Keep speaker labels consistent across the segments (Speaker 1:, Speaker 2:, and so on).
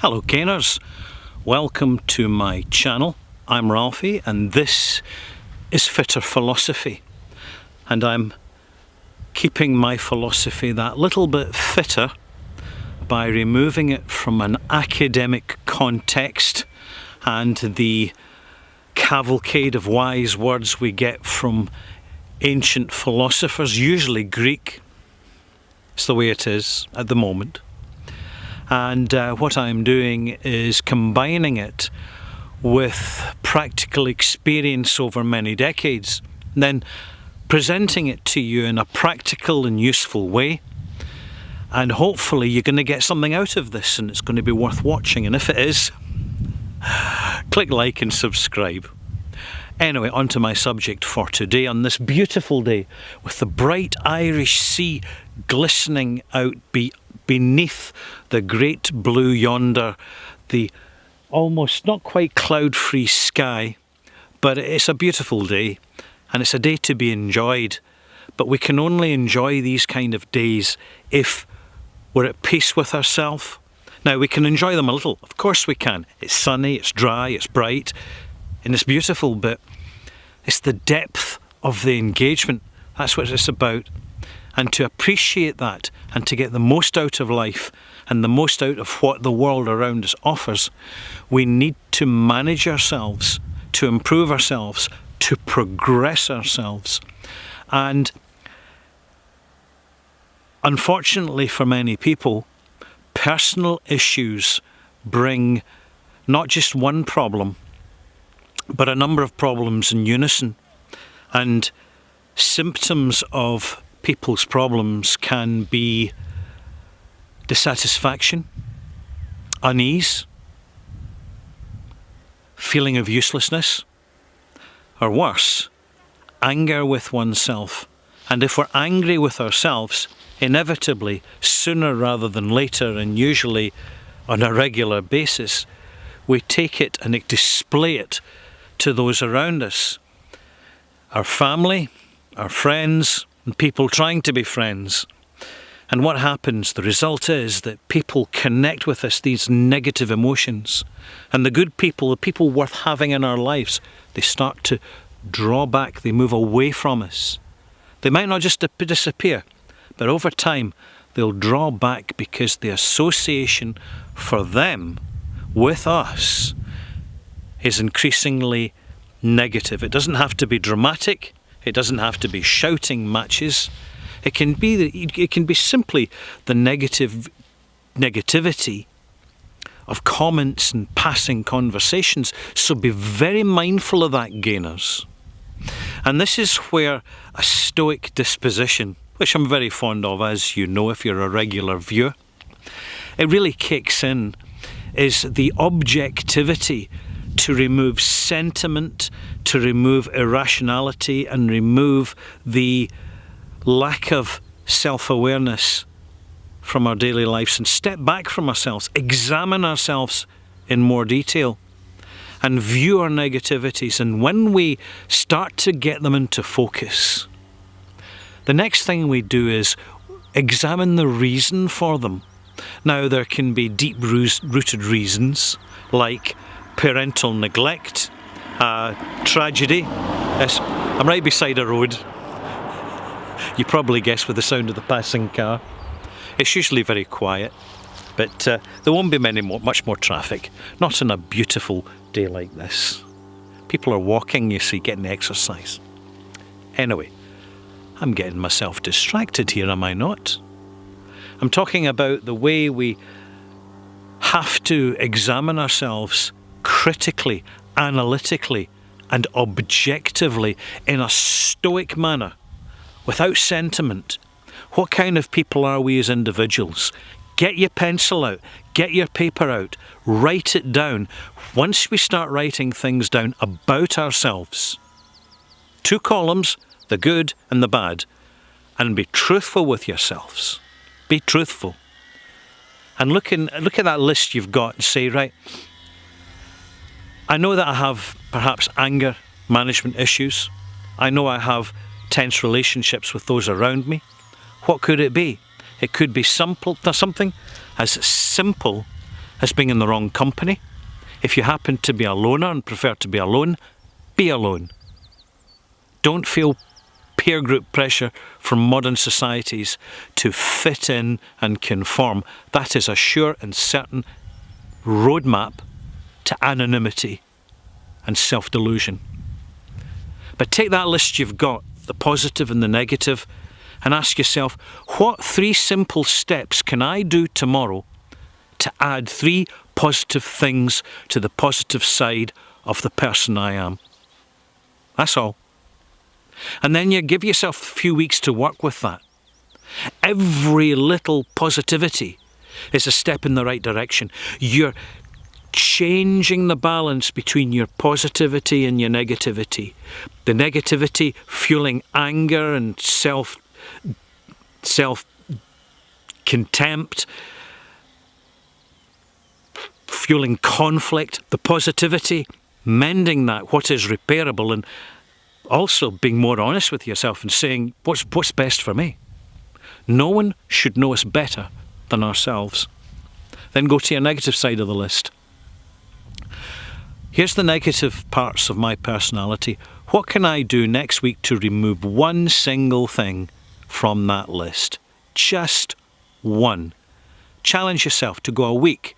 Speaker 1: Hello Gainers, welcome to my channel. I'm Ralphie and this is Fitter Philosophy, and I'm keeping my philosophy that little bit fitter by removing it from an academic context and the cavalcade of wise words we get from ancient philosophers, usually Greek. It's the way it is at the moment. And what I'm doing is combining it with practical experience over many decades, and then presenting it to you in a practical and useful way. And hopefully you're going to get something out of this and it's going to be worth watching. And if it is, click like and subscribe. Anyway, on to my subject for today. On this beautiful day with the bright Irish Sea glistening out beneath the great blue yonder, the almost not quite cloud-free sky, but it's a beautiful day and it's a day to be enjoyed. But we can only enjoy these kind of days if we're at peace with ourselves. Now, we can enjoy them a little, of course we can. It's sunny, it's dry, it's bright, and it's beautiful, but it's the depth of the engagement. That's what it's about. And to appreciate that and to get the most out of life and the most out of what the world around us offers, we need to manage ourselves, to improve ourselves, to progress ourselves. And unfortunately for many people, personal issues bring not just one problem, but a number of problems in unison. And symptoms of people's problems can be dissatisfaction, unease, feeling of uselessness, or worse, anger with oneself. And if we're angry with ourselves, inevitably, sooner rather than later, and usually on a regular basis, we take it and display it to those around us. Our family, our friends, and people trying to be friends. And what happens? The result is that people connect with us, these negative emotions. And the good people, the people worth having in our lives, they start to draw back, they move away from us. They might not just disappear, but over time they'll draw back because the association for them with us is increasingly negative. It doesn't have to be dramatic. It doesn't have to be shouting matches. It can be simply the negativity of comments and passing conversations. So be very mindful of that, Gainers. And this is where a stoic disposition, which I'm very fond of, as you know if you're a regular viewer, it really kicks in, is the objectivity to remove sentiment, to remove irrationality, and remove the lack of self-awareness from our daily lives and step back from ourselves, examine ourselves in more detail and view our negativities. And when we start to get them into focus, the next thing we do is examine the reason for them. Now, there can be deep-rooted reasons like parental neglect, tragedy. Yes, I'm right beside a road. You probably guess with the sound of the passing car. It's usually very quiet, but there won't be much more traffic. Not on a beautiful day like this. People are walking, you see, getting exercise. Anyway, I'm getting myself distracted here, am I not? I'm talking about the way we have to examine ourselves critically, analytically, and objectively in a stoic manner, without sentiment. What kind of people are we as individuals? Get your pencil out, get your paper out, write it down. Once we start writing things down about ourselves, 2 columns, the good and the bad, and be truthful with yourselves. Be truthful. And look at that list you've got and say, right, I know that I have perhaps anger management issues. I know I have tense relationships with those around me. What could it be? It could be something as simple as being in the wrong company. If you happen to be a loner and prefer to be alone, be alone. Don't feel peer group pressure from modern societies to fit in and conform. That is a sure and certain roadmap to anonymity and self-delusion. But take that list you've got, the positive and the negative, and ask yourself, what 3 simple steps can I do tomorrow to add 3 positive things to the positive side of the person I am? That's all. And then you give yourself a few weeks to work with that. Every little positivity is a step in the right direction. You're changing the balance between your positivity and your negativity. The negativity fueling anger and self-contempt, fueling conflict. The positivity, mending that, what is repairable, and also being more honest with yourself and saying, what's best for me? No one should know us better than ourselves. Then go to your negative side of the list. Here's the negative parts of my personality. What can I do next week to remove one single thing from that list? Just one. Challenge yourself to go a week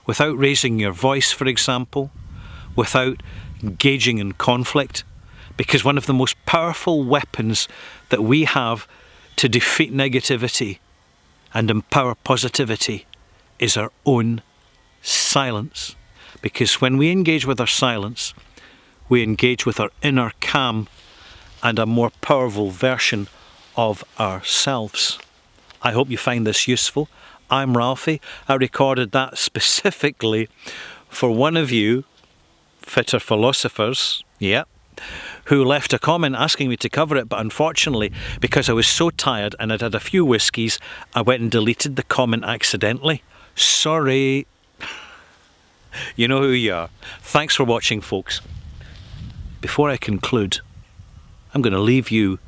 Speaker 1: without raising your voice, for example, without engaging in conflict, because one of the most powerful weapons that we have to defeat negativity and empower positivity is our own silence. Because when we engage with our silence, we engage with our inner calm and a more powerful version of ourselves. I hope you find this useful. I'm Ralphie. I recorded that specifically for one of you fitter philosophers, who left a comment asking me to cover it, but unfortunately, because I was so tired and I'd had a few whiskies, I went and deleted the comment accidentally. Sorry. You know who you are. Thanks for watching, folks. Before I conclude, I'm going to leave you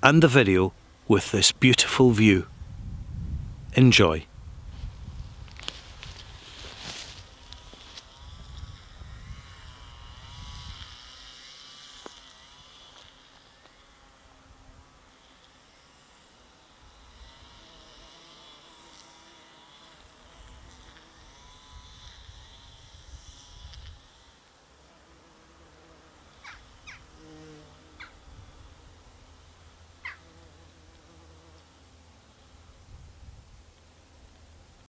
Speaker 1: and the video with this beautiful view. Enjoy.